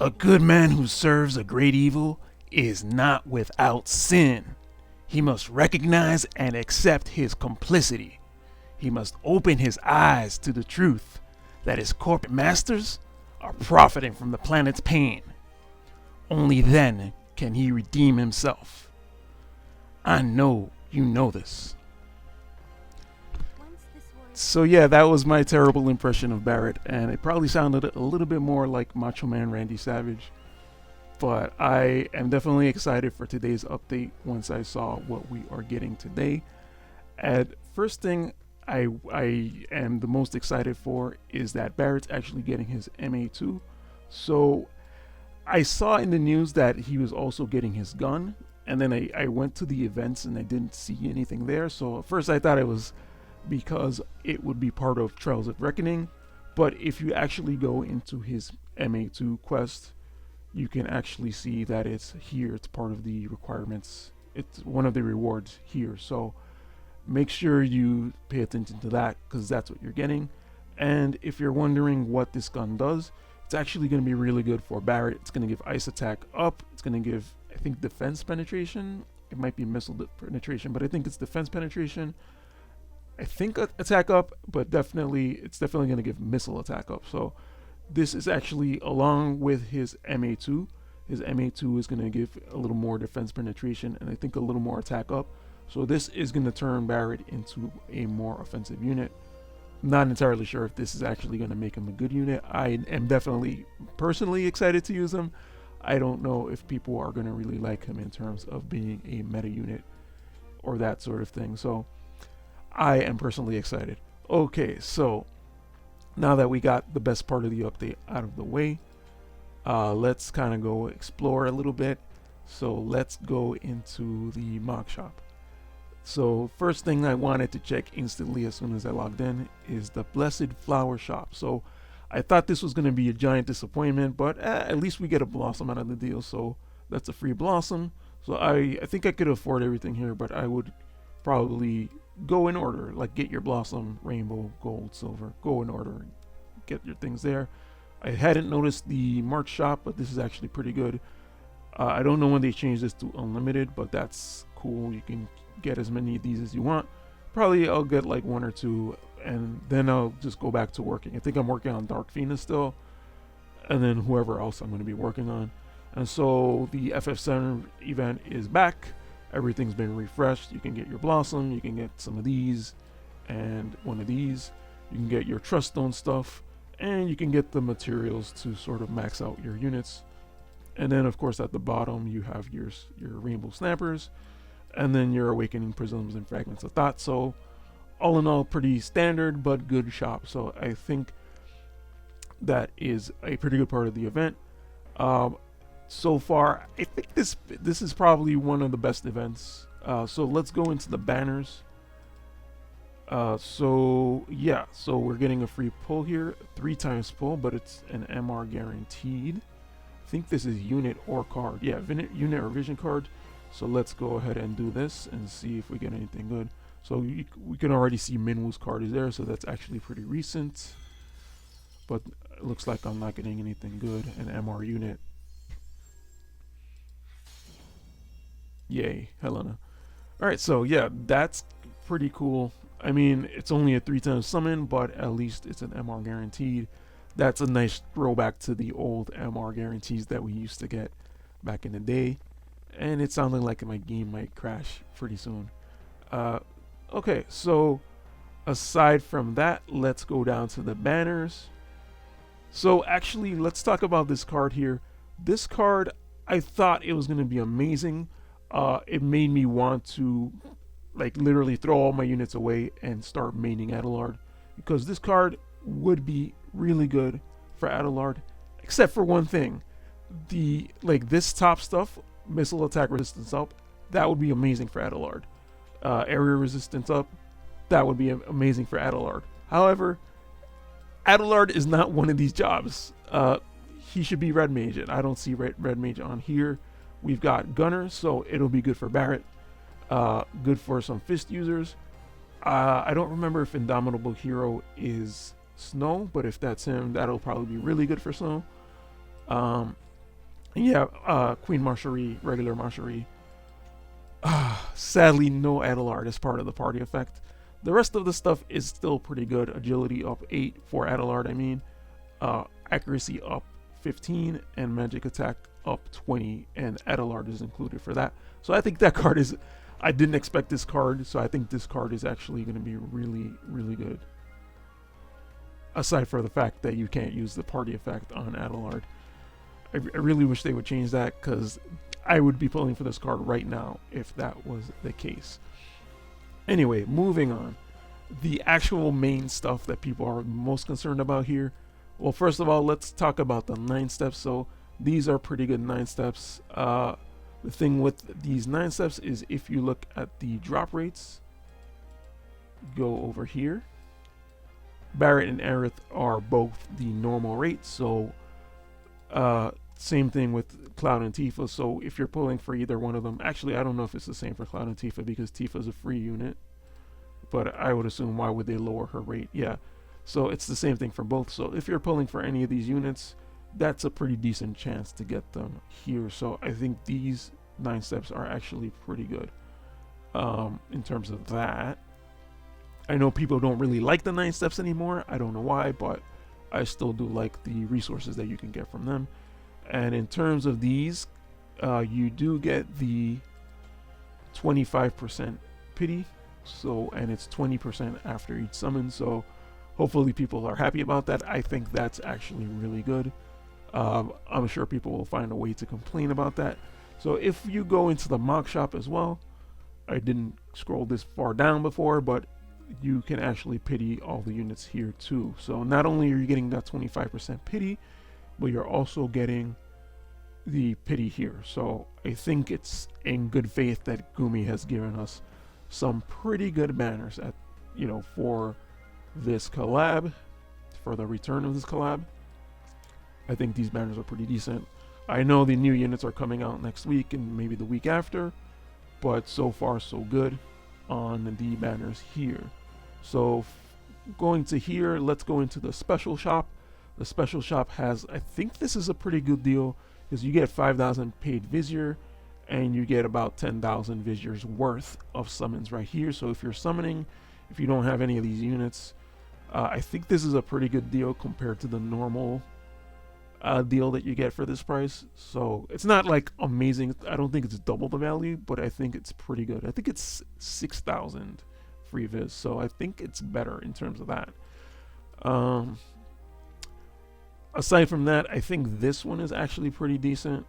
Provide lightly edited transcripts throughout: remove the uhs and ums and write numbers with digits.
A good man who serves a great evil is not without sin. He must recognize and accept his complicity. He must open his eyes to the truth that his corporate masters are profiting from the planet's pain. Only then can he redeem himself. I know you know this. So yeah, that was my terrible impression of Barret, and it probably sounded a little bit more like Macho Man Randy Savage. But I am definitely excited for today's update once I saw what we are getting today. And first thing I am the most excited for is that Barret's actually getting his MA2. So I saw in the news that he was also getting his gun, and then I went to the events and I didn't see anything there. So at first I thought it was because it would be part of Trails of Reckoning, but if you actually go into his MA2 quest, you can actually see that it's here. It's part of the requirements. It's one of the rewards here. So make sure you pay attention to that because that's what you're getting. And if you're wondering what this gun does, it's actually going to be really good for Barret. It's going to give ice attack up. It's going to give, I think, defense penetration. It might be missile penetration, but I think it's defense penetration. I think attack up, but it's definitely going to give missile attack up. So this is actually along with his MA2. His MA2 is going to give a little more defense penetration and I think a little more attack up. So this is going to turn Barret into a more offensive unit. Not entirely sure if this is actually going to make him a good unit. I am definitely personally excited to use him. I don't know if people are going to really like him in terms of being a meta unit or that sort of thing. So I am personally excited. Okay, so now that we got the best part of the update out of the way, let's kind of go explore a little bit. So let's go into the mock shop. So first thing I wanted to check instantly as soon as I logged in is the Blessed Flower Shop. So I thought this was going to be a giant disappointment, but at least we get a blossom out of the deal. So that's a free blossom. So I think I could afford everything here, but I would probably go in order, like get your blossom, rainbow, gold, silver, go in order, get your things there. I hadn't noticed the March shop, but this is actually pretty good. I don't know when they changed this to unlimited, but that's cool. You can get as many of these as you want. Probably I'll get like one or two, and then I'll just go back to working. I think I'm working on Dark Phoenix still, and then whoever else I'm going to be working on. And so the FF7 event is back. Everything's been refreshed. You can get your blossom, you can get some of these and one of these. You can get your trust stone stuff, and you can get the materials to sort of max out your units. And then of course at the bottom you have your rainbow snappers, and then your awakening prisms and fragments of thought. So all in all, pretty standard but good shop. So I think that is a pretty good part of the event. So far, I think this is probably one of the best events. So let's go into the banners. So we're getting a free pull here, 3 times pull, but it's an MR guaranteed. I think this is unit or card. Yeah, unit or vision card. So let's go ahead and do this and see if we get anything good. So we can already see Minwoo's card is there, so that's actually pretty recent. But it looks like I'm not getting anything good. An MR unit. Yay, Helena. Alright, so yeah, that's pretty cool. I mean, it's only a 3 times summon, but at least it's an MR guaranteed. That's a nice throwback to the old MR guarantees that we used to get back in the day. And it sounded like my game might crash pretty soon. Okay, so aside from that, let's go down to the banners. So actually, let's talk about this card here. This card, I thought it was going to be amazing. It made me want to like literally throw all my units away and start maining Adelard, because this card would be really good for Adelard, except for one thing. This top stuff, missile attack resistance up, that would be amazing for Adelard. Area resistance up, that would be amazing for Adelard. However, Adelard is not one of these jobs. He should be red mage, and I don't see red mage on here. We've got Gunner, so it'll be good for Barret. Good for some fist users. I don't remember if Indomitable Hero is Snow, but if that's him, that'll probably be really good for Snow. And yeah, Queen Marcherie, regular Marcherie. Sadly, no Adelard as part of the party effect. The rest of the stuff is still pretty good. Agility up 8 for Adelard, I mean. Accuracy up 15 and magic attack up 20, and Adelard is included for that. So I think that card is. I didn't expect this card, so I think this card is actually going to be really, really good. Aside from the fact that you can't use the party effect on Adelard. I really wish they would change that, because I would be pulling for this card right now if that was the case. Anyway, moving on. The actual main stuff that people are most concerned about here. Well, first of all, let's talk about the 9 steps. So these are pretty good 9 steps. The thing with these 9 steps is if you look at the drop rates, go over here. Barret and Aerith are both the normal rate, so same thing with Cloud and Tifa. So if you're pulling for either one of them, actually I don't know if it's the same for Cloud and Tifa because Tifa's a free unit, but I would assume why would they lower her rate? Yeah, so it's the same thing for both. So if you're pulling for any of these units, that's a pretty decent chance to get them here. So I think these 9 steps are actually pretty good in terms of that. I know people don't really like the 9 steps anymore. I don't know why, but I still do like the resources that you can get from them. And in terms of these, you do get the 25% pity. So, and it's 20% after each summon. So hopefully people are happy about that. I think that's actually really good. I'm sure people will find a way to complain about that. So if you go into the mock shop as well, I didn't scroll this far down before, but you can actually pity all the units here too. So not only are you getting that 25% pity, but you're also getting the pity here. So I think it's in good faith that Gumi has given us some pretty good banners at, you know, for this collab, for the return of this collab. I think these banners are pretty decent. I know the new units are coming out next week and maybe the week after, but so far so good on the banners here. So going to here, let's go into the special shop. The special shop has, I think this is a pretty good deal because you get 5,000 paid Vizier and you get about 10,000 Viziers worth of summons right here. So if you're summoning, if you don't have any of these units, I think this is a pretty good deal compared to the normal deal that you get for this price. So it's not like amazing. I don't think it's double the value, but I think it's pretty good. I think it's 6,000 free Viz, so I think it's better in terms of that. Aside from that, I think this one is actually pretty decent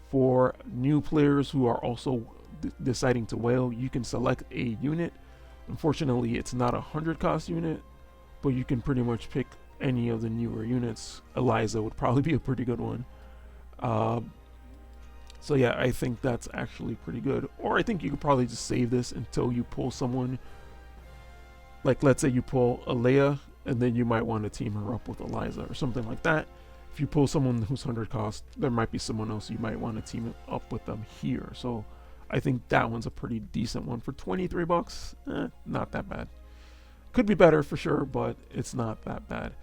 for new players who are also deciding to whale. You can select a unit. Unfortunately, it's not a 100 cost unit, but you can pretty much pick any of the newer units. Eliza would probably be a pretty good one. So yeah, I think that's actually pretty good. Or I think you could probably just save this until you pull someone. Like let's say you pull Alea, and then you might want to team her up with Eliza or something like that. If you pull someone who's 100 cost, there might be someone else you might want to team up with them here. So I think that one's a pretty decent one for 23 bucks. Not that bad. Could be better for sure, but it's not that bad.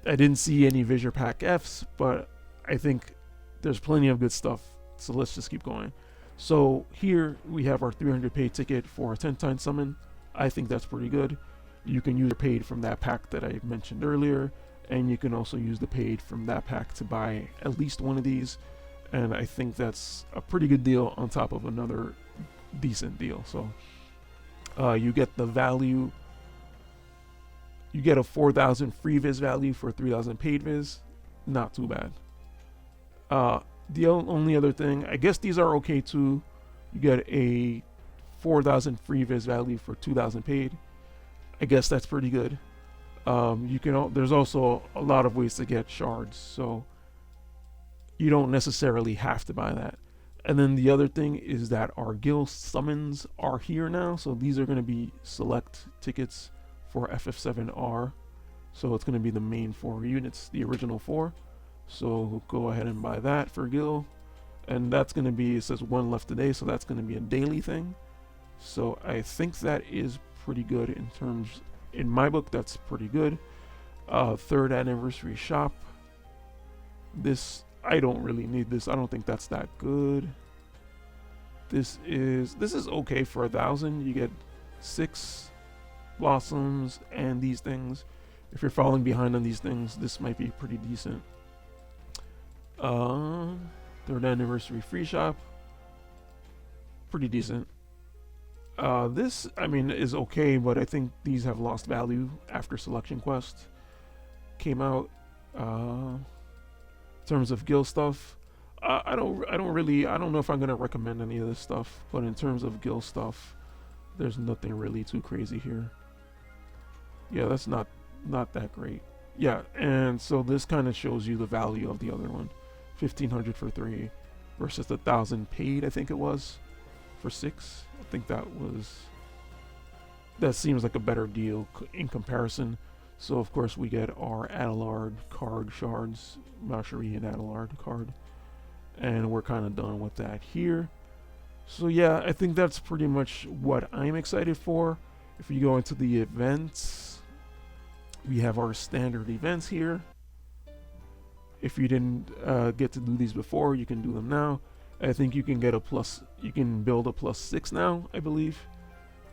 I didn't see any Vizier Pack Fs, but I think there's plenty of good stuff. So let's just keep going. So here we have our 300 paid ticket for a 10-time summon. I think that's pretty good. You can use the paid from that pack that I mentioned earlier, and you can also use the paid from that pack to buy at least one of these. And I think that's a pretty good deal on top of another decent deal. So you get the value. You get a 4,000 free Viz value for 3,000 paid Viz. Not too bad. The only other thing, I guess these are okay too. You get a 4,000 free Viz value for 2,000 paid. I guess that's pretty good. You can. There's also a lot of ways to get shards, so you don't necessarily have to buy that. And then the other thing is that our guild summons are here now, so these are going to be select tickets for FF7R. So it's going to be the main 4 units, the original 4. So go ahead and buy that for Gil. And that's going to be, it says 1 left today, so that's going to be a daily thing. So I think that is pretty good in terms, in my book, that's pretty good. 3rd anniversary shop. This, I don't really need this. I don't think that's that good. This is okay for 1,000. You get 6 blossoms and these things. If you're falling behind on these things, this might be pretty decent. Third anniversary free shop, pretty decent. This, I mean, is okay, but I think these have lost value after Selection Quest came out. In terms of guild stuff, I don't know if I'm gonna recommend any of this stuff, but in terms of guild stuff, there's nothing really too crazy here. Yeah, that's not that great. Yeah, and so this kind of shows you the value of the other one. 1,500 for 3 versus 1,000 paid, I think it was, for 6. I think that seems like a better deal in comparison. So of course we get our Adelard card shards, Macherie and Adelard card, and we're kind of done with that here. So yeah, I think that's pretty much what I'm excited for. If you go into the events, we have our standard events here. If you didn't get to do these before, you can do them now. I think you can get you can build a +6 now, I believe.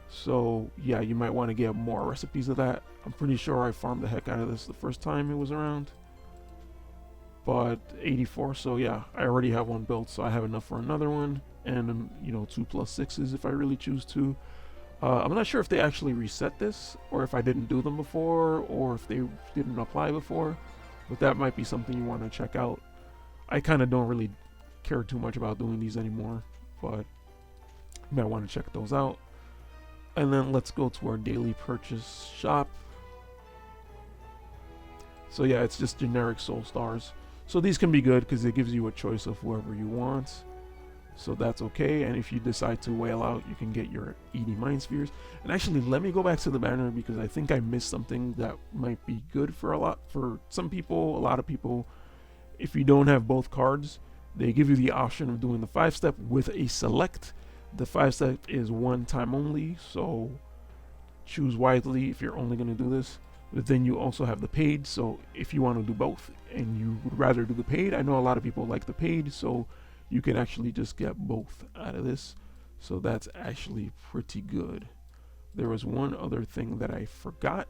So yeah, you might want to get more recipes of that. I'm pretty sure I farmed the heck out of this the first time it was around. But 84, so yeah, I already have one built, so I have enough for another one. And you know, 2 +6s if I really choose to. I'm not sure if they actually reset this, or if I didn't do them before, or if they didn't apply before. But that might be something you want to check out. I kind of don't really care too much about doing these anymore, but you might want to check those out. And then let's go to our daily purchase shop. So yeah, it's just generic soul stars. So these can be good because it gives you a choice of whoever you want. So that's okay. And if you decide to whale out, you can get your 80 mind spheres. And actually, let me go back to the banner because I think I missed something that might be good for some people, a lot of people. If you don't have both cards, they give you the option of doing the 5-step with a select. The 5-step is one time only, so choose wisely if you're only going to do this. But then you also have the paid, so if you want to do both and you would rather do the paid, I know a lot of people like the paid, so you can actually just get both out of this. So that's actually pretty good. There was one other thing that I forgot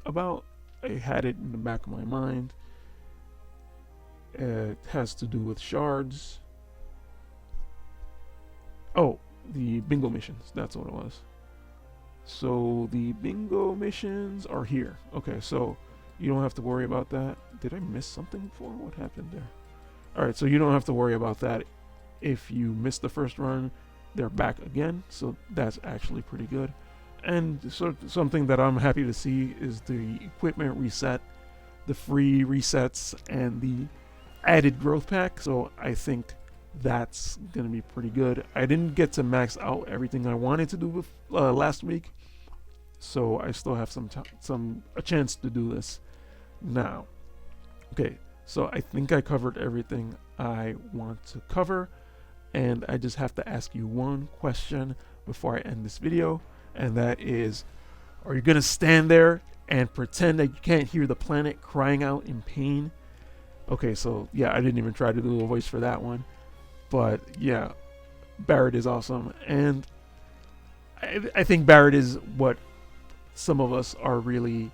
about. I had it in the back of my mind. It has to do with shards. Oh, the bingo missions. That's what it was. So the bingo missions are here. Okay, so you don't have to worry about that. Did I miss something before? What happened there? Alright, so you don't have to worry about that. If you missed the first run, they're back again. So that's actually pretty good. And so something that I'm happy to see is the equipment reset, the free resets, and the added growth pack. So I think that's gonna be pretty good. I didn't get to max out everything I wanted to do with, last week, so I still have a chance to do this now. Okay, so I think I covered everything I want to cover, and I just have to ask you one question before I end this video, and that is, are you gonna stand there and pretend that you can't hear the planet crying out in pain? Okay, so yeah, I didn't even try to do a voice for that one. But yeah, Barret is awesome, and I think Barret is what some of us are really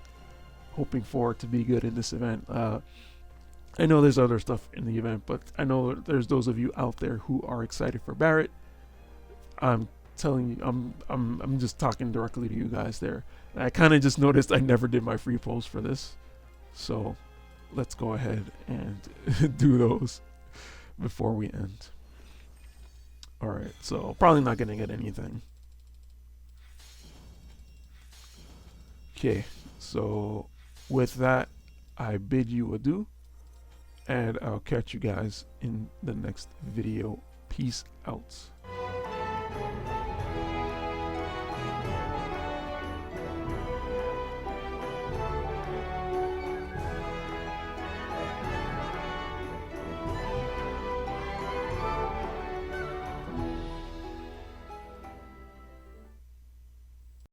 hoping for to be good in this event. I know there's other stuff in the event, but I know there's those of you out there who are excited for Barret. I'm telling you, I'm just talking directly to you guys there. I kind of just noticed I never did my free polls for this, so let's go ahead and do those before we end. Alright, so probably not gonna get anything. Okay, so with that, I bid you adieu, and I'll catch you guys in the next video. Peace out.